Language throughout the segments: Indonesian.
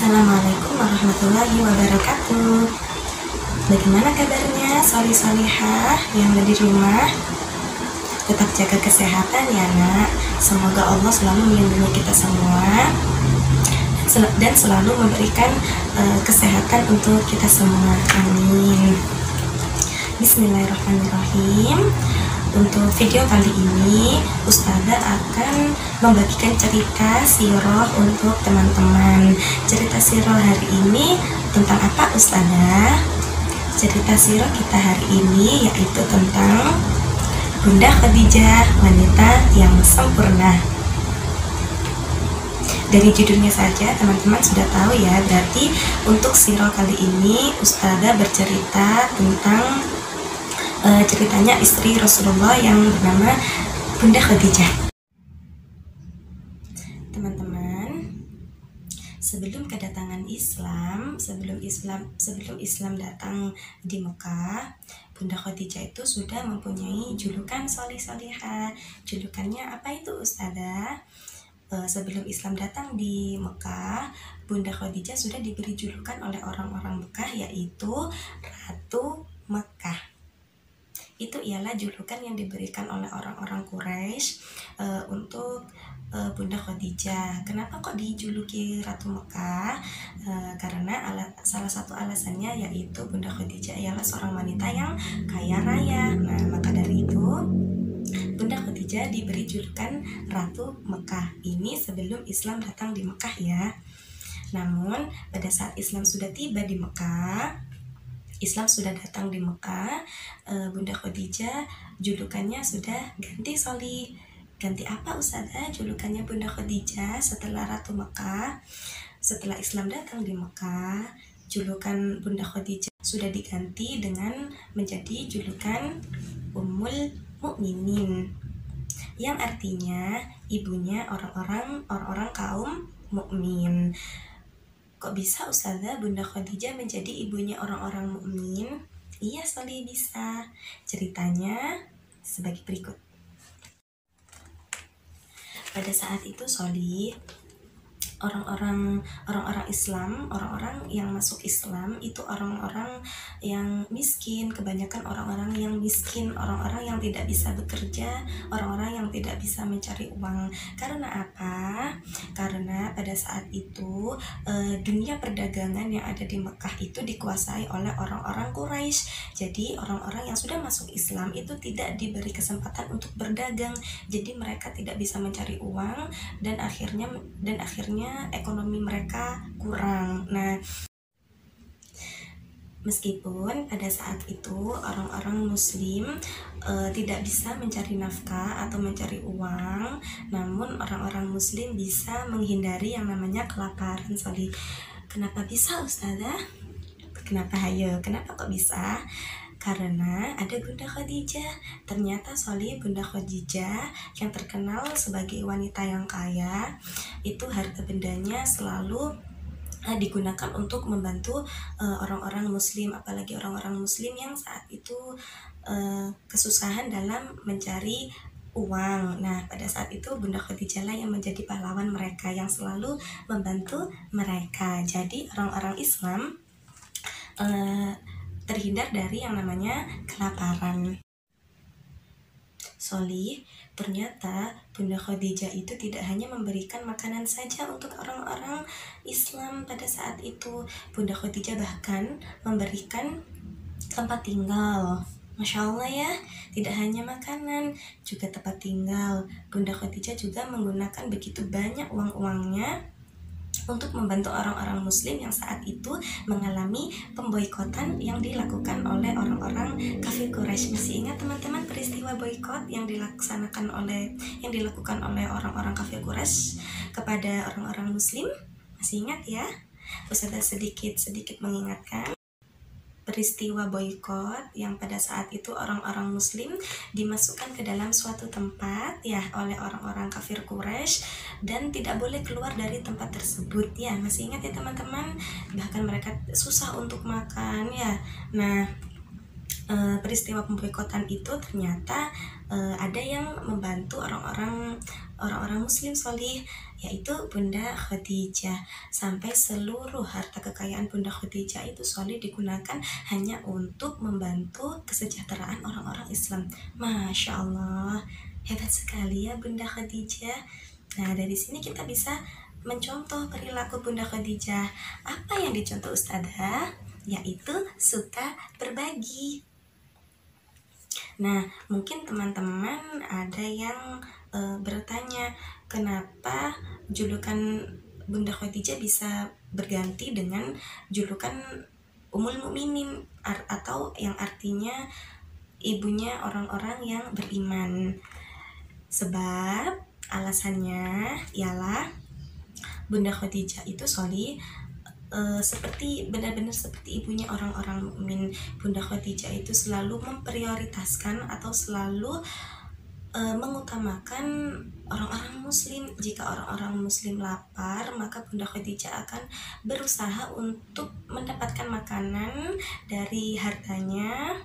Assalamualaikum warahmatullahi wabarakatuh. Bagaimana kabarnya solih-solihah yang ada di rumah? Tetap jaga kesehatan ya nak. Semoga Allah selalu melindungi kita semua dan selalu memberikan kesehatan untuk kita semua. Amin. Bismillahirrahmanirrahim. Untuk video kali ini Ustazah akan membagikan cerita sirah untuk teman-teman. Cerita sirah hari ini tentang apa Ustazah? Cerita sirah kita hari ini yaitu tentang Bunda Khadijah, wanita yang sempurna. Dari judulnya saja teman-teman sudah tahu ya, berarti untuk sirah kali ini Ustazah bercerita tentang ceritanya istri Rasulullah yang bernama Bunda Khadijah. Teman-teman, sebelum kedatangan Islam, sebelum Islam datang di Mekah, Bunda Khadijah itu sudah mempunyai julukan solih-solihah. Julukannya apa itu Ustazah? Sebelum Islam datang di Mekah, Bunda Khadijah sudah diberi julukan oleh orang-orang Mekah yaitu Ratu Mekah. Itu ialah julukan yang diberikan oleh orang-orang Quraisy untuk Bunda Khadijah. Kenapa kok dijuluki Ratu Mekah? Karena salah satu alasannya yaitu Bunda Khadijah ialah seorang wanita yang kaya raya. Nah, maka dari itu Bunda Khadijah diberi julukan Ratu Mekah. Ini sebelum Islam datang di Mekah ya. Namun pada saat Islam sudah tiba di Mekah, Islam sudah datang di Mekah, Bunda Khadijah julukannya sudah ganti Soli. Ganti apa Ustazah julukannya Bunda Khadijah setelah Ratu Mekah? Setelah Islam datang di Mekah, julukan Bunda Khadijah sudah diganti dengan menjadi julukan Ummul Mukminin, yang artinya ibunya orang-orang kaum mukmin. Kok bisa Ustazah Bunda Khadijah menjadi ibunya orang-orang mukmin? Iya Soli, bisa. Ceritanya sebagai berikut. Pada saat itu Soli, orang-orang Islam, orang-orang yang masuk Islam itu orang-orang yang miskin, kebanyakan orang-orang yang miskin, orang-orang yang tidak bisa bekerja, orang-orang yang tidak bisa mencari uang. Karena apa? Karena pada saat itu dunia perdagangan yang ada di Mekah itu dikuasai oleh orang-orang Quraisy. Jadi orang-orang yang sudah masuk Islam itu tidak diberi kesempatan untuk berdagang. Jadi mereka tidak bisa mencari uang dan akhirnya ekonomi mereka kurang. Nah, meskipun pada saat itu orang-orang muslim tidak bisa mencari nafkah atau mencari uang, namun orang-orang muslim bisa menghindari yang namanya kelaparan. Soli, kenapa bisa Ustazah? Kenapa kok bisa? Karena ada Bunda Khadijah. Ternyata Soli, Bunda Khadijah yang terkenal sebagai wanita yang kaya, itu harta bendanya selalu digunakan untuk membantu orang-orang muslim, apalagi orang-orang muslim yang saat itu kesusahan dalam mencari uang. Nah, pada saat itu Bunda Khadijah lah yang menjadi pahlawan mereka, yang selalu membantu mereka. Jadi orang-orang Islam terhindar dari yang namanya kelaparan. Soli, ternyata Bunda Khadijah itu tidak hanya memberikan makanan saja untuk orang-orang Islam pada saat itu. Bunda Khadijah bahkan memberikan tempat tinggal. Masya Allah ya, tidak hanya makanan, juga tempat tinggal. Bunda Khadijah juga menggunakan begitu banyak uang-uangnya untuk membantu orang-orang muslim yang saat itu mengalami pemboikotan yang dilakukan oleh orang-orang kafir Quraisy. Masih ingat teman-teman peristiwa boikot yang dilakukan oleh orang-orang kafir Quraisy kepada orang-orang muslim? Masih ingat ya? Ustazah sedikit mengingatkan peristiwa boikot yang pada saat itu orang-orang muslim dimasukkan ke dalam suatu tempat ya oleh orang-orang kafir Quraisy dan tidak boleh keluar dari tempat tersebut ya. Masih ingat ya teman-teman? Bahkan mereka susah untuk makan ya. Nah, peristiwa pemboikotan itu ternyata ada yang membantu orang-orang orang-orang muslim solih, yaitu Bunda Khadijah. Sampai seluruh harta kekayaan Bunda Khadijah itu solih digunakan hanya untuk membantu kesejahteraan orang-orang Islam. Masya Allah, hebat sekali ya Bunda Khadijah. Nah, dari sini kita bisa mencontoh perilaku Bunda Khadijah. Apa yang dicontoh Ustazah? Yaitu suka berbagi. Nah, mungkin teman-teman ada yang bertanya, kenapa julukan Bunda Khadijah bisa berganti dengan julukan Ummul Mukminin atau yang artinya ibunya orang-orang yang beriman. Sebab alasannya ialah Bunda Khadijah itu seperti benar-benar seperti ibunya orang-orang mukmin. Bunda Khadijah itu selalu memprioritaskan atau selalu mengutamakan orang-orang muslim. Jika orang-orang muslim lapar, maka Bunda Khadijah akan berusaha untuk mendapatkan makanan dari hartanya,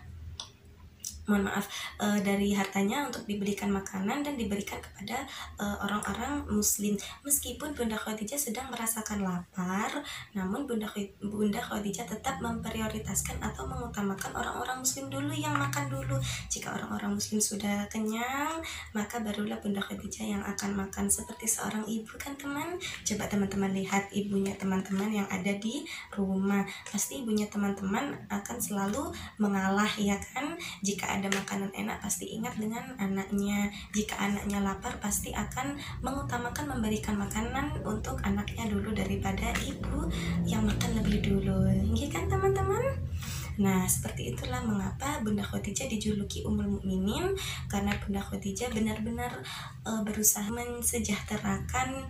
dari hartanya untuk diberikan makanan dan diberikan kepada orang-orang muslim. Meskipun Bunda Khadijah sedang merasakan lapar, namun Bunda Khadijah tetap memprioritaskan atau mengutamakan orang-orang muslim dulu yang makan dulu. Jika orang-orang muslim sudah kenyang, maka barulah Bunda Khadijah yang akan makan, seperti seorang ibu kan teman. Coba teman-teman lihat ibunya teman-teman yang ada di rumah, pasti ibunya teman-teman akan selalu mengalah ya kan. Jika ada makanan enak pasti ingat dengan anaknya. Jika anaknya lapar pasti akan mengutamakan memberikan makanan untuk anaknya dulu daripada ibu yang makan lebih dulu. Iya kan teman-teman? Nah, seperti itulah mengapa Bunda Khadijah dijuluki Ummul Mukminin, karena Bunda Khadijah benar-benar berusaha mensejahterakan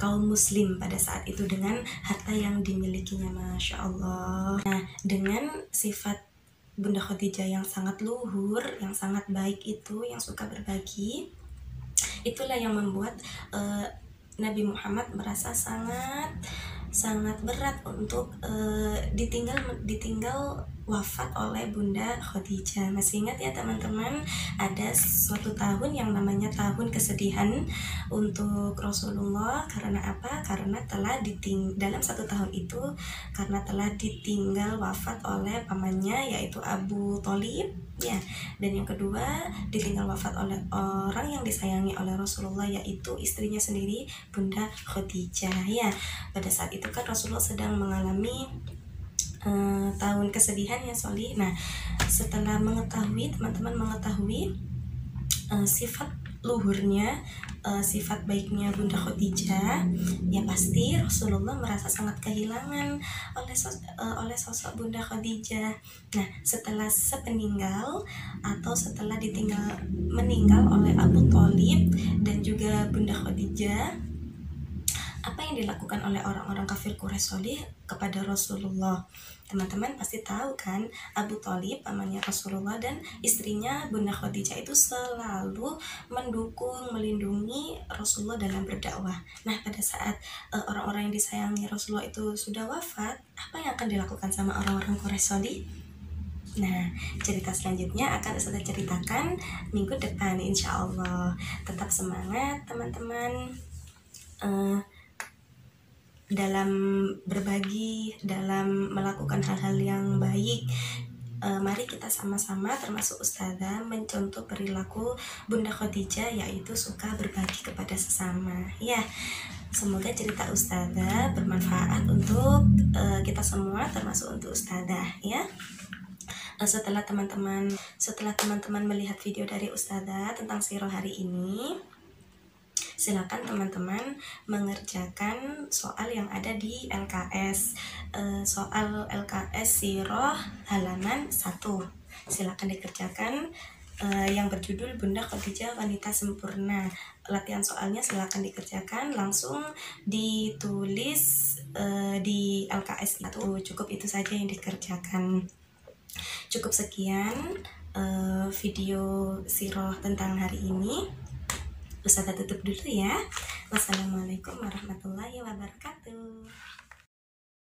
kaum muslim pada saat itu dengan harta yang dimilikinya. Masya Allah. Nah, dengan sifat Bunda Khadijah yang sangat luhur, yang sangat baik itu, yang suka berbagi, itulah yang membuat Nabi Muhammad merasa sangat berat untuk ditinggal wafat oleh Bunda Khadijah. Masih ingat ya teman-teman, ada suatu tahun yang namanya tahun kesedihan untuk Rasulullah. Karena apa? Karena dalam satu tahun itu karena telah ditinggal wafat oleh pamannya, yaitu Abu Thalib ya. Dan yang kedua, ditinggal wafat oleh orang yang disayangi oleh Rasulullah, yaitu istrinya sendiri Bunda Khadijah ya. Pada saat itu kan Rasulullah sedang mengalami tahun kesedihan ya Soli. Nah, setelah teman-teman mengetahui sifat luhurnya, sifat baiknya Bunda Khadijah, ya pasti Rasulullah merasa sangat kehilangan oleh sosok Bunda Khadijah. Nah, setelah meninggal oleh Abu Thalib dan juga Bunda Khadijah, apa yang dilakukan oleh orang-orang kafir Quraisy kepada Rasulullah? Teman-teman pasti tahu kan, Abu Thalib pamannya Rasulullah dan istrinya Bunda Khadijah itu selalu mendukung, melindungi Rasulullah dalam berdakwah. Nah, pada saat orang-orang yang disayangi Rasulullah itu sudah wafat, apa yang akan dilakukan sama orang-orang Quraisy? Nah, cerita selanjutnya akan saya ceritakan minggu depan insya Allah. Tetap semangat teman-teman dalam berbagi, dalam melakukan hal-hal yang baik. Mari kita sama-sama termasuk Ustazah mencontoh perilaku Bunda Khadijah, yaitu suka berbagi kepada sesama ya. Semoga cerita Ustazah bermanfaat untuk kita semua, termasuk untuk Ustazah ya. Setelah teman-teman melihat video dari Ustazah tentang sirah hari ini, silakan teman-teman mengerjakan soal yang ada di LKS. Soal LKS Sirah halaman 1. Silakan dikerjakan, yang berjudul Bunda Khadijah Wanita Sempurna. Latihan soalnya silakan dikerjakan, langsung ditulis di LKS itu. Cukup itu saja yang dikerjakan. Cukup sekian video sirah tentang hari ini. Ustazah tutup dulu ya. Wassalamualaikum warahmatullahi wabarakatuh.